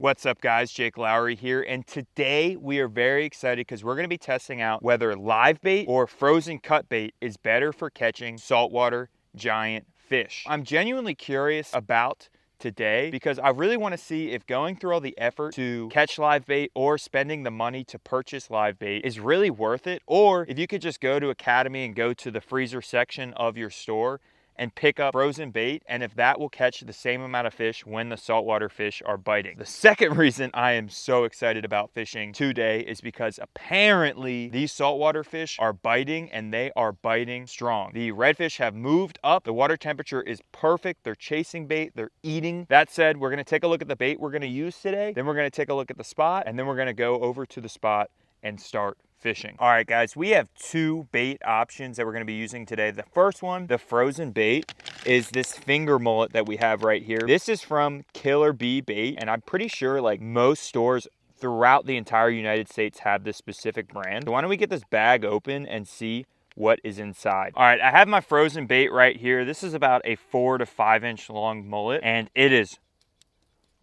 What's up guys, Jake Lowry here, and today we are very excited because we're going to be testing out whether live bait or frozen cut bait is better for catching saltwater giant fish. I'm genuinely curious about today because I really want to see if going through all the effort to catch live bait or spending the money to purchase live bait is really worth it, or if you could just go to Academy and go to the freezer section of your store and pick up frozen bait, and if that will catch the same amount of fish when the saltwater fish are biting. The second reason I am so excited about fishing today is because apparently these saltwater fish are biting, and they are biting strong. The redfish have moved up. The water temperature is perfect. They're chasing bait. They're eating. That said, we're gonna take a look at the bait we're gonna use today. Then we're gonna take a look at the spot, and then we're gonna go over to the spot and start fishing. All right guys, we have two bait options that we're going to be using today. The first one, the frozen bait, is this finger mullet that we have right here. This is from Killer Bee Bait, and I'm pretty sure like most stores throughout the entire United States have this specific brand. So why don't we get this bag open and see what is inside. All right, I have my frozen bait right here. This is about a 4 to 5 inch long mullet, and it is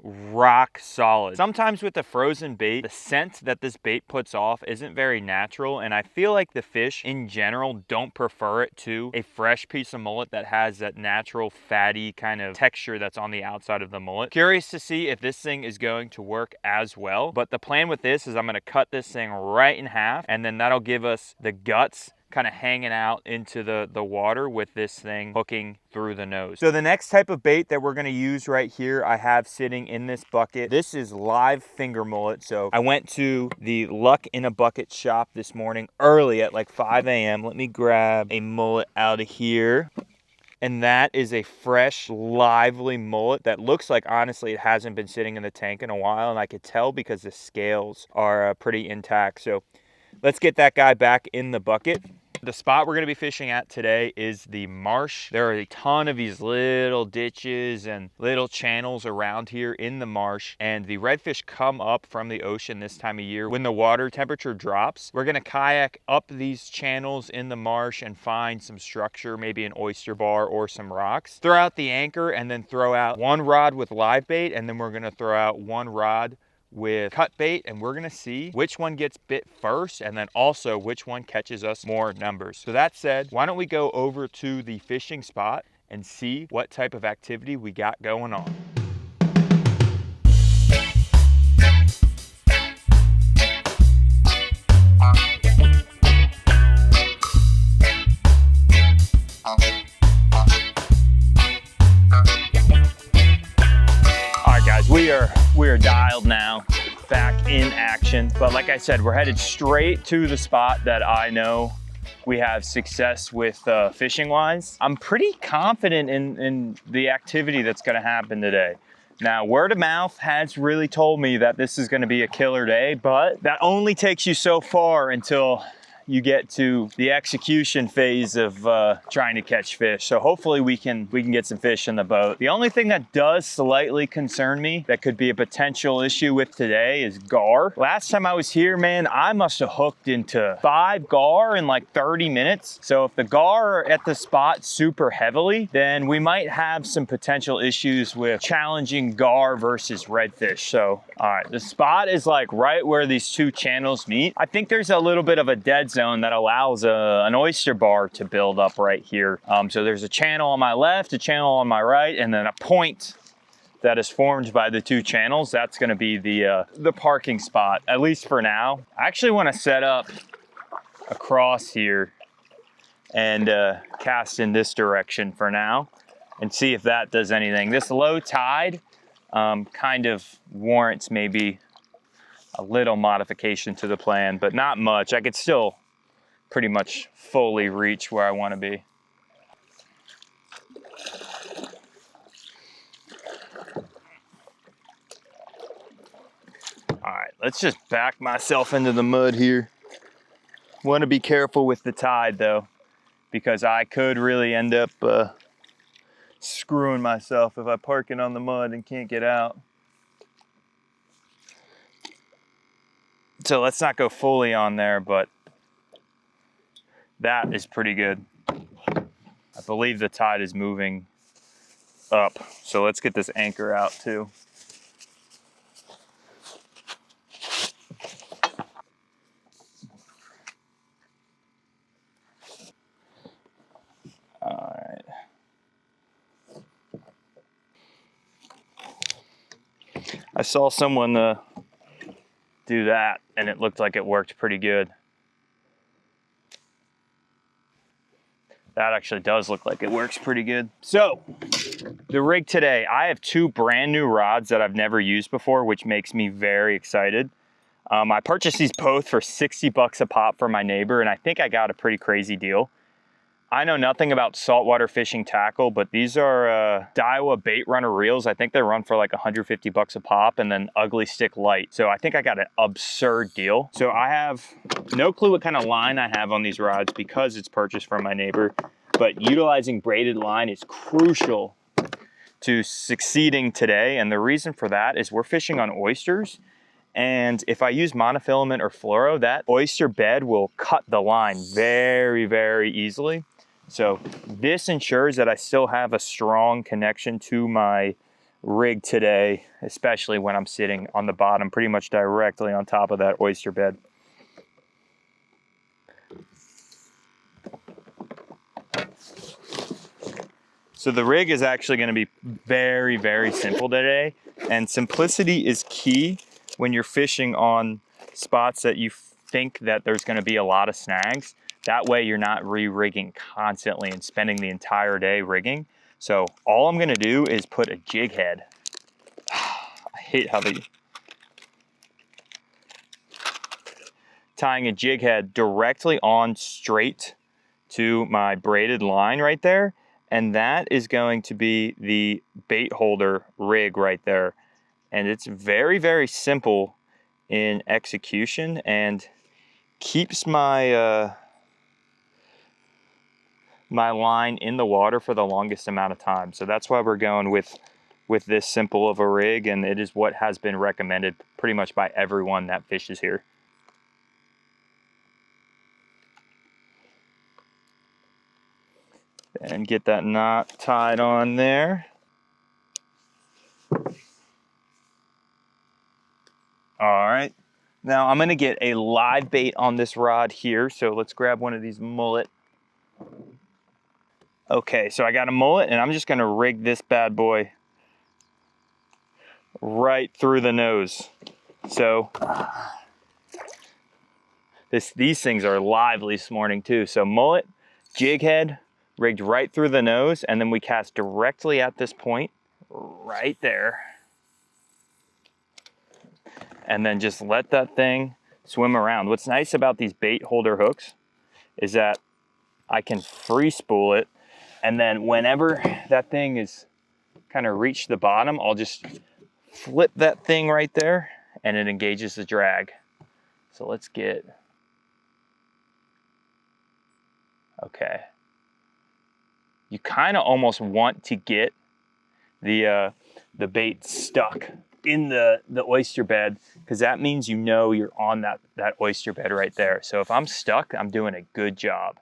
rock solid. Sometimes with the frozen bait, the scent that this bait puts off isn't very natural, and I feel like the fish in general don't prefer it to a fresh piece of mullet that has that natural fatty kind of texture that's on the outside of the mullet. Curious to see if this thing is going to work as well, but the plan with this is I'm going to cut this thing right in half, and then that'll give us the guts kind of hanging out into the water with this thing hooking through the nose. So the next type of bait that we're going to use right here, I have sitting in this bucket. This is live finger mullet. So I went to the Luck in a Bucket shop this morning early at like 5 a.m. Let me grab a mullet out of here. And that is a fresh, lively mullet that looks like, honestly, it hasn't been sitting in the tank in a while. And I could tell because the scales are pretty intact. So let's get that guy back in the bucket. The spot we're going to be fishing at today is the marsh. There are a ton of these little ditches and little channels around here in the marsh, and the redfish come up from the ocean this time of year. When the water temperature drops, we're going to kayak up these channels in the marsh and find some structure, maybe an oyster bar or some rocks. Throw out the anchor and then throw out one rod with live bait, and then we're going to throw out one rod with cut bait, and we're gonna see which one gets bit first, and then also which one catches us more numbers. So that said, why don't we go over to the fishing spot and see what type of activity we got going on. We are dialed now, back in action. But like I said, we're headed straight to the spot that I know we have success with fishing wise. I'm pretty confident in the activity that's gonna happen today. Now, word of mouth has really told me that this is gonna be a killer day, but that only takes you so far until you get to the execution phase of trying to catch fish. So hopefully we can get some fish in the boat. The only thing that does slightly concern me that could be a potential issue with today is gar. Last time I was here, man, I must have hooked into 5 gar in like 30 minutes. So if the gar are at the spot super heavily, then we might have some potential issues with challenging gar versus redfish. So, all right, the spot is like right where these two channels meet. I think there's a little bit of a dead zone that allows an oyster bar to build up right here. So there's a channel on my left, a channel on my right, and then a point that is formed by the two channels. That's going to be the parking spot, at least for now. I actually want to set up across here and cast in this direction for now and see if that does anything. This low tide kind of warrants maybe a little modification to the plan, but not much. I could still pretty much fully reach where I want to be. All right, let's just back myself into the mud here. Want to be careful with the tide though, because I could really end up screwing myself if I park it on the mud and can't get out. So let's not go fully on there, but that is pretty good. I believe the tide is moving up. So let's get this anchor out too. I saw someone do that and it looked like it worked pretty good. That actually does look like it works pretty good. So, the rig today, I have 2 brand new rods that I've never used before, which makes me very excited. I purchased these both for 60 bucks a pop from my neighbor, and I think I got a pretty crazy deal. I know nothing about saltwater fishing tackle, but these are Daiwa bait runner reels. I think they run for like 150 bucks a pop, and then ugly stick light. So I think I got an absurd deal. So I have no clue what kind of line I have on these rods because it's purchased from my neighbor, but utilizing braided line is crucial to succeeding today. And the reason for that is we're fishing on oysters. And if I use monofilament or fluoro, that oyster bed will cut the line very, very easily. So this ensures that I still have a strong connection to my rig today, especially when I'm sitting on the bottom, pretty much directly on top of that oyster bed. So the rig is actually going to be very, very simple today. And simplicity is key when you're fishing on spots that you think that there's going to be a lot of snags. That way you're not re-rigging constantly and spending the entire day rigging. So all I'm going to do is put a jig head. I hate how tying a jig head directly on straight to my braided line right there. And that is going to be the bait holder rig right there. And it's very, very simple in execution and keeps my my line in the water for the longest amount of time. So that's why we're going with this simple of a rig, and it is what has been recommended pretty much by everyone that fishes here. And get that knot tied on there. All right, now I'm gonna get a live bait on this rod here. So let's grab one of these mullet. Okay, so I got a mullet and I'm just gonna rig this bad boy right through the nose. So these things are lively this morning too. So mullet, jig head, rigged right through the nose, and then we cast directly at this point, right there. And then just let that thing swim around. What's nice about these bait holder hooks is that I can free spool it, and then whenever that thing is kind of reached the bottom, I'll just flip that thing right there and it engages the drag. So let's get, okay. You kind of almost want to get the bait stuck in the oyster bed, because that means you know you're on that oyster bed right there. So if I'm stuck, I'm doing a good job.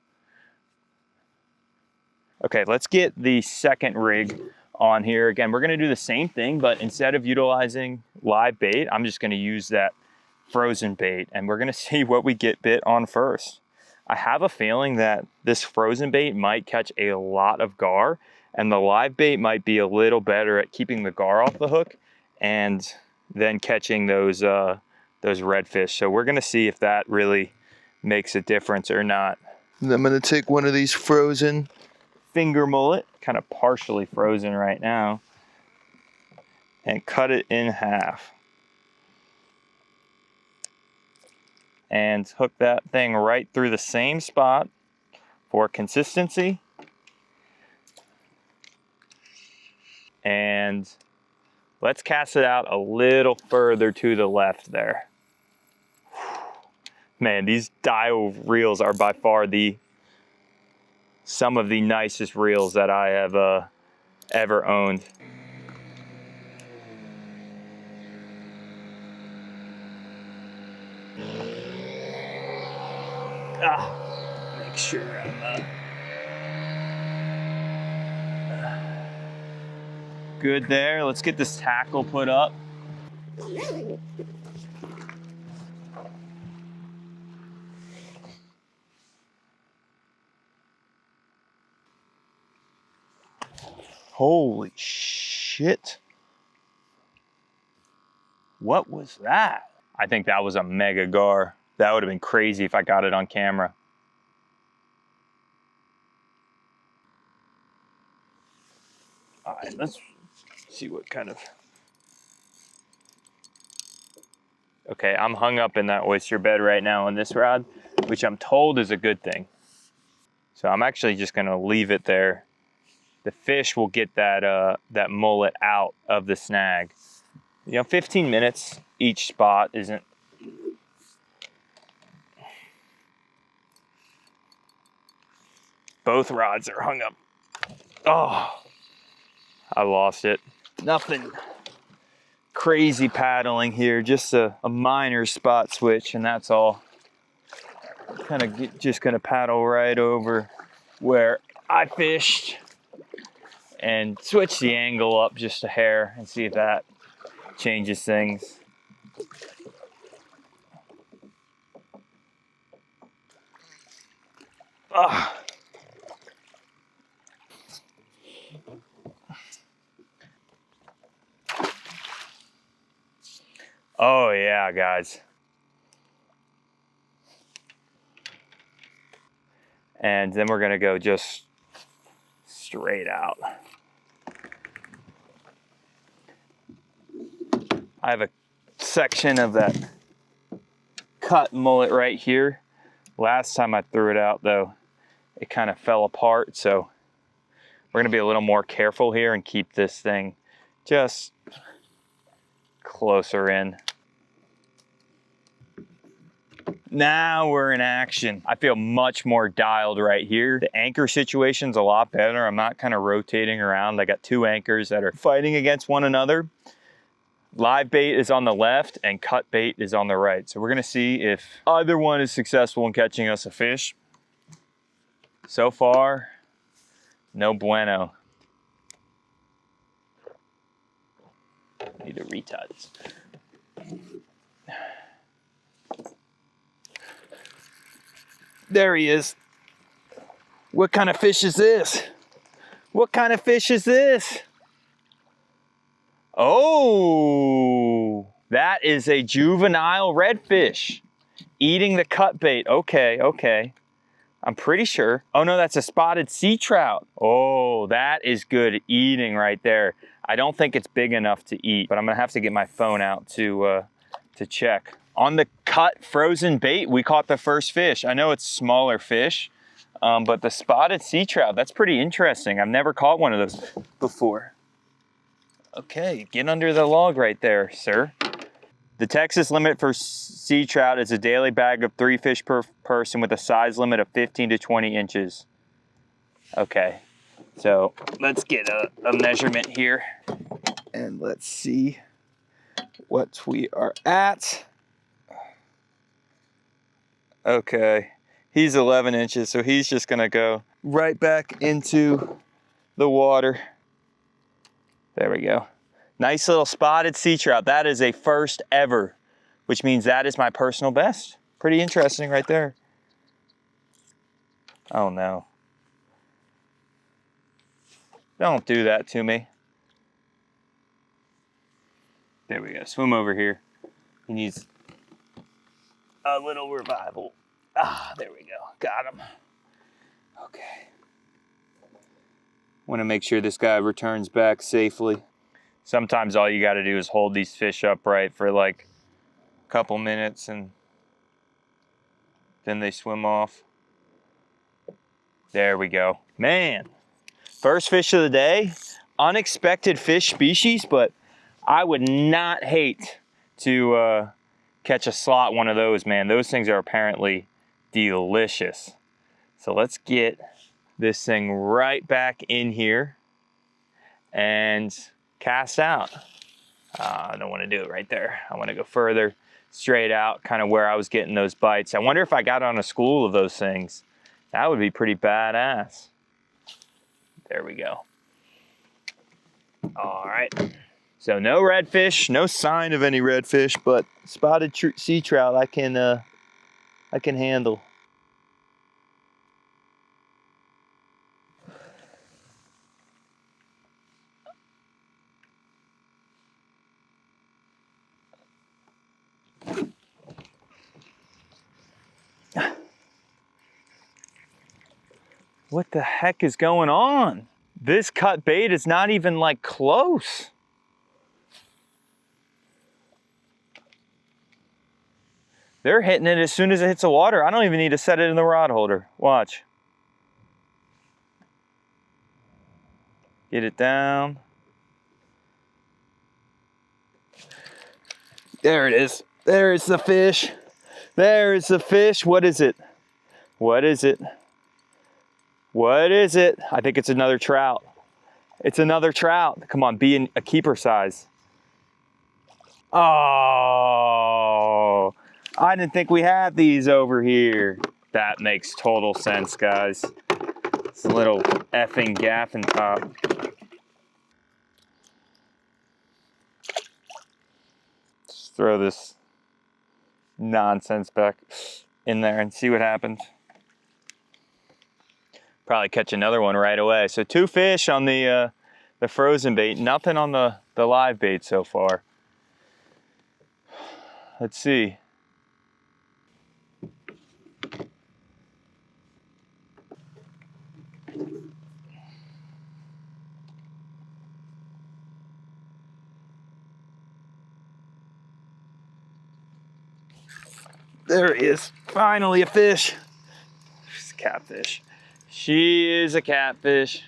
Okay, let's get the second rig on here. Again, we're gonna do the same thing, but instead of utilizing live bait, I'm just gonna use that frozen bait, and we're gonna see what we get bit on first. I have a feeling that this frozen bait might catch a lot of gar, and the live bait might be a little better at keeping the gar off the hook and then catching those redfish. So we're gonna see if that really makes a difference or not. I'm gonna take one of these frozen finger mullet, kind of partially frozen right now, and cut it in half. And hook that thing right through the same spot for consistency. And let's cast it out a little further to the left there. Man, these Daiwa reels are by far some of the nicest reels that I have ever owned. Make sure I'm good there. Let's get this tackle put up. Holy shit. What was that? I think that was a mega gar. That would have been crazy if I got it on camera. All right, let's see what kind of... Okay, I'm hung up in that oyster bed right now on this rod, which I'm told is a good thing. So I'm actually just gonna leave it there. The fish will get that, that mullet out of the snag. You know, 15 minutes each spot isn't... Both rods are hung up. Oh, I lost it. Nothing crazy paddling here, just a minor spot switch, and that's all. Kind of just gonna paddle right over where I fished and switch the angle up just a hair and see if that changes things. Ugh. Oh yeah, guys. And then we're gonna go just straight out. I have a section of that cut mullet right here. Last time I threw it out though, it kind of fell apart, so we're gonna be a little more careful here and keep this thing just closer in. Now we're in action. I feel much more dialed right here. The anchor situation's a lot better. I'm not kind of rotating around. I got two anchors that are fighting against one another. Live bait is on the left and cut bait is on the right. So we're gonna see if either one is successful in catching us a fish. So far, no bueno. Need to retie this. There he is. What kind of fish is this? What kind of fish is this? Oh, that is a juvenile redfish eating the cut bait. Okay, okay. I'm pretty sure. Oh no, that's a spotted sea trout. Oh, that is good eating right there. I don't think it's big enough to eat, but I'm gonna have to get my phone out to check. On the cut frozen bait, we caught the first fish. I know it's smaller fish, but the spotted sea trout, that's pretty interesting. I've never caught one of those before. Okay, get under the log right there, sir. The Texas limit for sea trout is a daily bag of 3 fish per person with a size limit of 15 to 20 inches. Okay, so let's get a measurement here and let's see what we are at. Okay, he's 11 inches, so he's just gonna go right back into the water. There we go. Nice little spotted sea trout. That is a first ever, which means that is my personal best. Pretty interesting right there. Oh no. Don't do that to me. There we go, swim over here. He needs a little revival. Ah, there we go, got him. Okay. Want to make sure this guy returns back safely. Sometimes all you got to do is hold these fish upright for like a couple minutes and then they swim off. There we go. Man, first fish of the day. Unexpected fish species, but I would not hate to catch a slot one of those, man. Those things are apparently delicious. So let's get this thing right back in here and cast out. I don't want to do it right there. I want to go further, straight out, kind of where I was getting those bites. I wonder if I got on a school of those things. That would be pretty badass. There we go. All right. So no redfish, no sign of any redfish, but spotted sea trout I can handle. What the heck is going on? This cut bait is not even like close. They're hitting it as soon as it hits the water. I don't even need to set it in the rod holder. Watch. Get it down. There it is. There is the fish. There is the fish. What is it? What is it? What is it? I think it's another trout. It's another trout. Come on, be in a keeper size. Oh, I didn't think we had these over here. That makes total sense, guys. It's a little effing gaff and top. Just throw this nonsense back in there and see what happens. Probably catch another one right away. So 2 fish on the frozen bait, nothing on the live bait so far. Let's see. There he is. Finally a fish. She's a catfish. She is a catfish.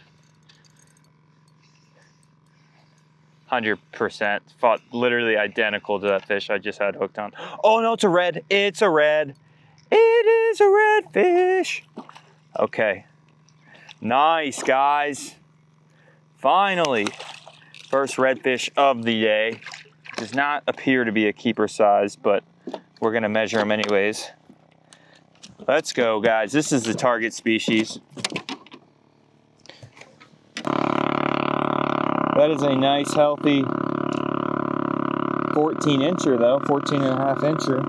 100%. Fought literally identical to that fish I just had hooked on. Oh no, it's a red. It's a red. It is a red fish. Okay. Nice, guys. Finally. First redfish of the day. Does not appear to be a keeper size, but we're gonna measure them anyways. Let's go, guys. This is the target species. That is a nice, healthy 14 incher though, 14 and a half incher.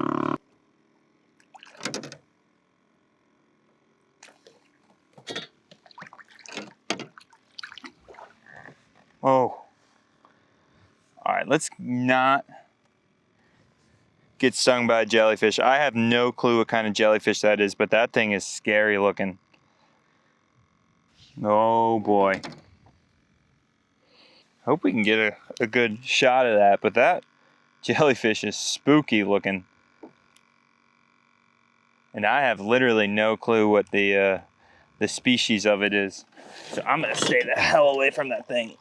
Oh. All right, let's not get stung by a jellyfish. I have no clue what kind of jellyfish that is, but that thing is scary looking. Oh boy. Hope we can get a good shot of that, but that jellyfish is spooky looking. And I have literally no clue what the species of it is. So I'm gonna stay the hell away from that thing.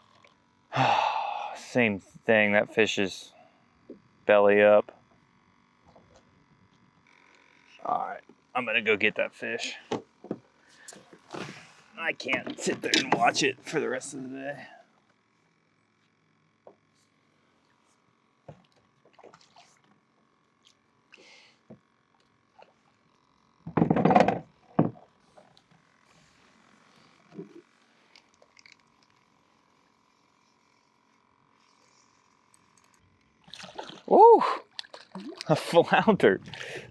Same thing, that fish is belly up. All right, I'm gonna go get that fish. I can't sit there and watch it for the rest of the day. Ooh, a flounder.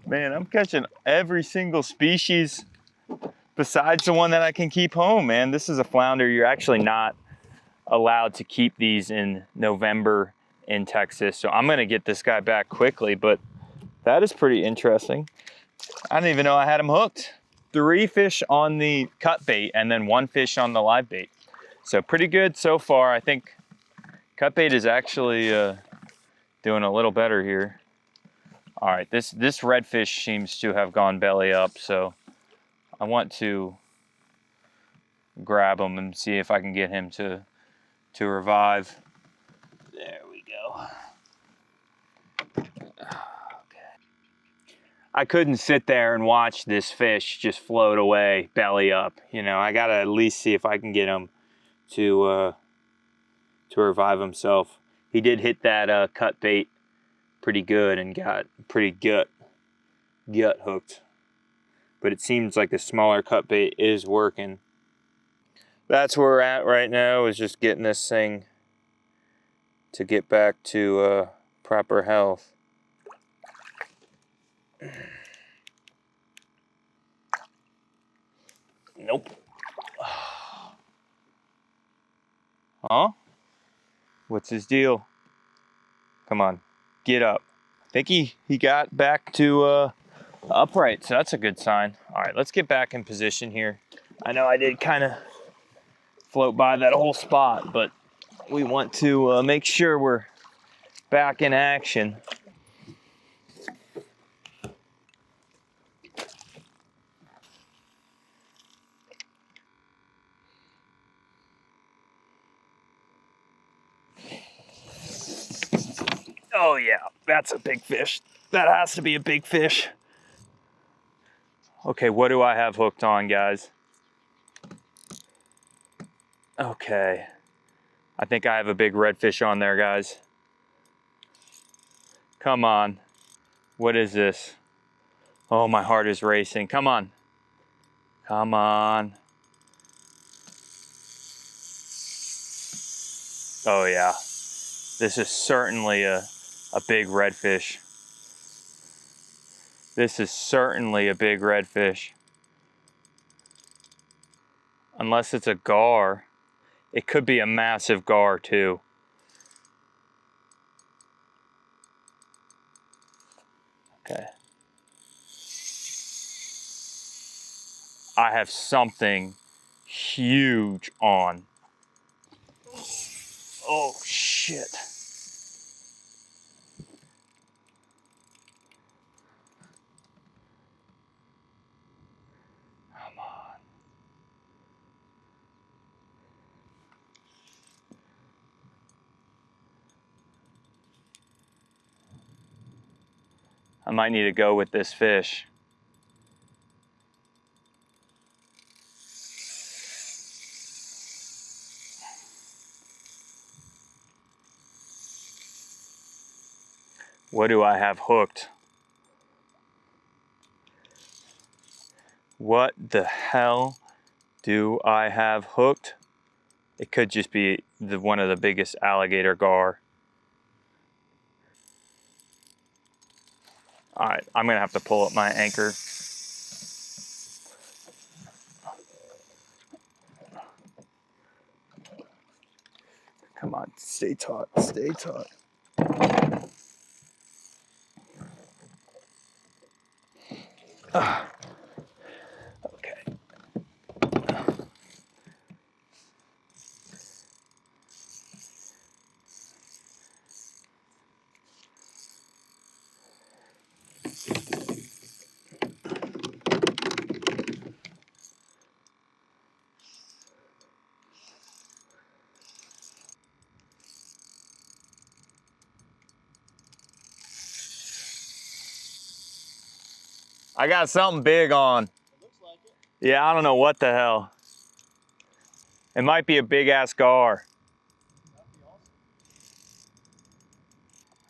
Man, I'm catching every single species besides the one that I can keep home, man. This is a flounder. You're actually not allowed to keep these in November in Texas. So I'm gonna get this guy back quickly, but that is pretty interesting. I didn't even know I had him hooked. 3 fish on the cut bait and then 1 fish on the live bait. So pretty good so far. I think cut bait is actually doing a little better here. All right, this redfish seems to have gone belly up, so I want to grab him and see if I can get him to revive. There we go. Okay. I couldn't sit there and watch this fish just float away belly up. You know, I gotta at least see if I can get him to revive himself. He did hit that cut bait pretty good and got pretty gut hooked. But it seems like the smaller cut bait is working. That's where we're at right now, is just getting this thing to get back to proper health. Nope. Huh? What's his deal? Come on, get up. I think he got back to upright, so that's a good sign. All right, let's get back in position here. I know I did kind of float by that whole spot, but we want to make sure we're back in action. Oh yeah, that's a big fish. That has to be a big fish. Okay, what do I have hooked on, guys? Okay, I think I have a big redfish on there, guys. Come on. What is this? Oh, my heart is racing. Come on. Come on. Oh yeah, this is certainly a big redfish. This is certainly a big redfish. Unless it's a gar. It could be a massive gar too. Okay. I have something huge on. Oh shit. Come on. I might need to go with this fish. What do I have hooked? What the hell do I have hooked? It could just be one of the biggest alligator gar. All right, I'm gonna have to pull up my anchor. Come on, stay taut, stay taut. Okay. I got something big on. It looks like it. Yeah, I don't know what the hell. It might be a big ass gar. That'd be awesome.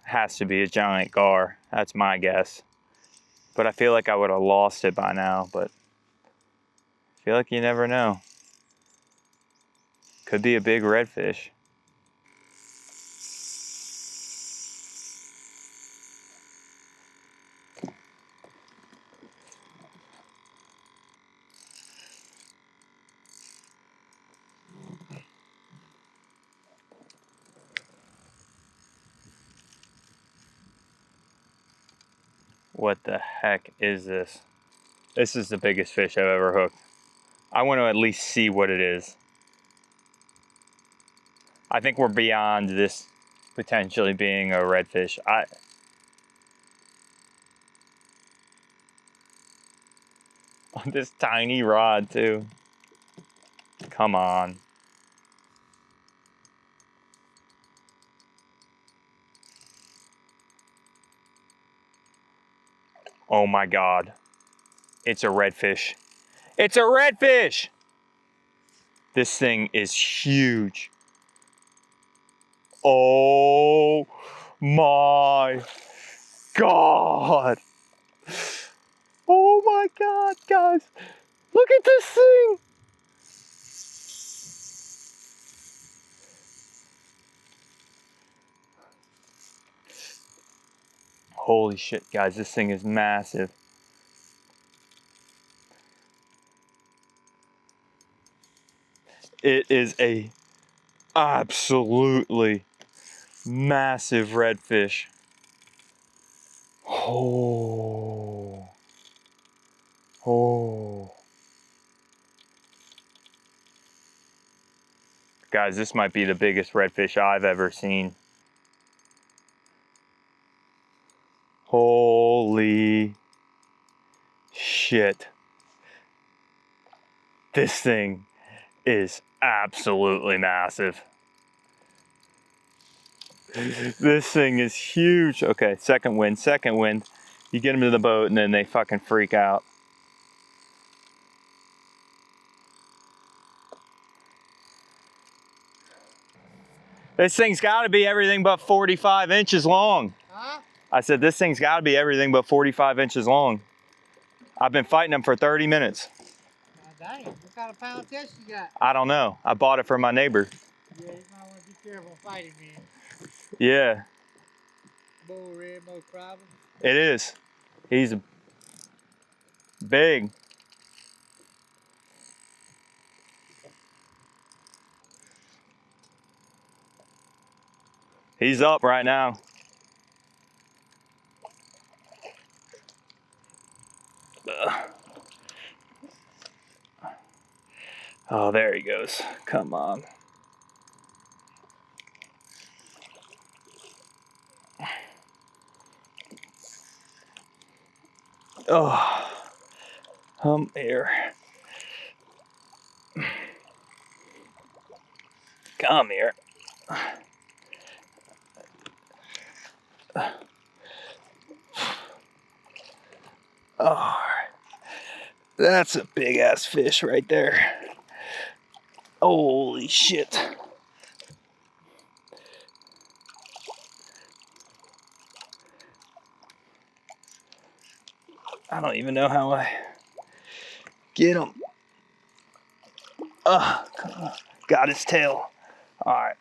Has to be a giant gar. That's my guess. But I feel like I would have lost it by now, but I feel like you never know. Could be a big redfish. What the heck is this? This is the biggest fish I've ever hooked. I want to at least see what it is. I think we're beyond this potentially being a redfish. On this tiny rod too. Come on. Oh my God. It's a redfish. It's a redfish! This thing is huge. Oh my God. Oh my God, guys. Look at this thing. Holy shit, guys, this thing is massive. It is a absolutely massive redfish. Oh. Oh. Guys, this might be the biggest redfish I've ever seen. Holy shit. This thing is absolutely massive. This thing is huge. Okay, second wind, second wind. You get them to the boat and then they fucking freak out. This thing's gotta be everything but 45 inches long. Huh? I said, this thing's gotta be everything but 45 inches long. I've been fighting them for 30 minutes. Dang, what kind of pound test you got? I don't know. I bought it for my neighbor. Yeah, you might want to be careful fighting, man. Yeah. Bull red, most probably. It is. He's big. He's up right now. Oh, there he goes. Come on. Oh, come here. Come here. Oh, that's a big ass fish right there. Holy shit. I don't even know how I get him. Come on. Got his tail. All right.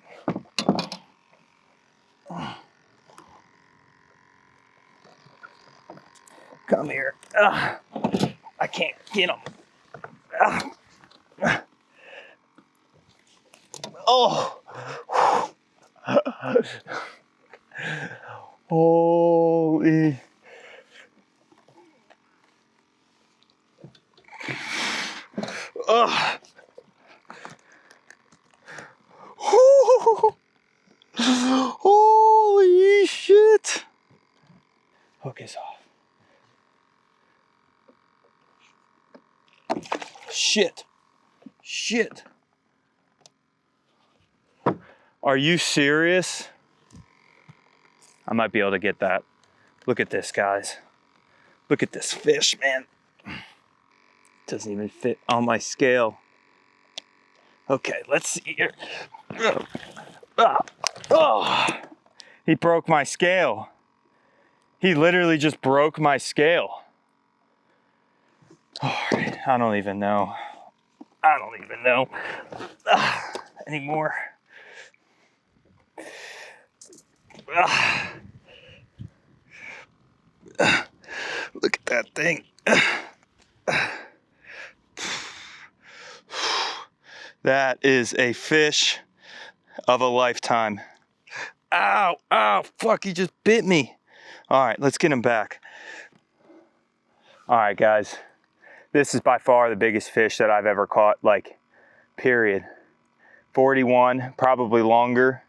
Come here. I can't get him. Oh. Holy. Holy shit. Hook is off. Shit. Shit. Are you serious? I might be able to get that. Look at this, guys. Look at this fish, man. Doesn't even fit on my scale. Okay, let's see here. Oh, he broke my scale. He literally just broke my scale. Oh, I don't even know. I don't even know anymore. Look at that thing. That is a fish of a lifetime. Ow, ow, fuck, he just bit me. All right, let's get him back. All right, guys. This is by far the biggest fish that I've ever caught, like, period. 41, probably longer.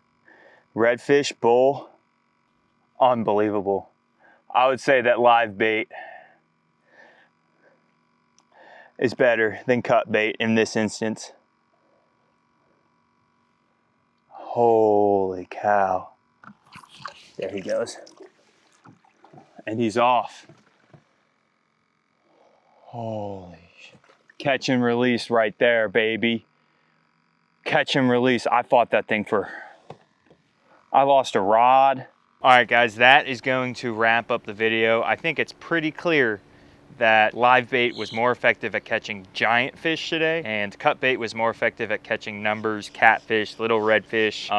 Redfish, bull, unbelievable. I would say that live bait is better than cut bait in this instance. Holy cow. There he goes. And he's off. Holy shit. Catch and release right there, baby. Catch and release. I fought that thing for... I lost a rod. All right, guys, that is going to wrap up the video. I think it's pretty clear that live bait was more effective at catching giant fish today, and cut bait was more effective at catching numbers, catfish, little redfish,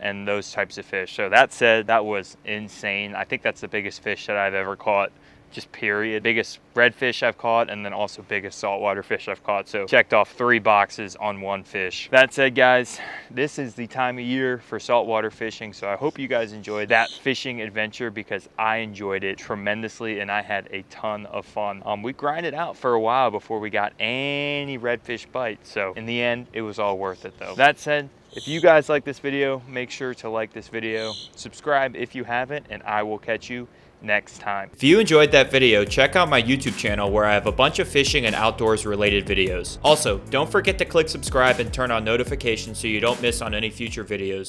and those types of fish. So that said, that was insane. I think that's the biggest fish that I've ever caught just period. Biggest redfish I've caught, and then also biggest saltwater fish I've caught. So checked off 3 boxes on 1 fish. That said, guys, this is the time of year for saltwater fishing. So I hope you guys enjoyed that fishing adventure, because I enjoyed it tremendously and I had a ton of fun. We grinded out for a while before we got any redfish bites. So in the end, it was all worth it though. That said, if you guys like this video, make sure to like this video, subscribe if you haven't, and I will catch you next time. If you enjoyed that video, check out my YouTube channel where I have a bunch of fishing and outdoors related videos. Also, don't forget to click subscribe and turn on notifications so you don't miss on any future videos.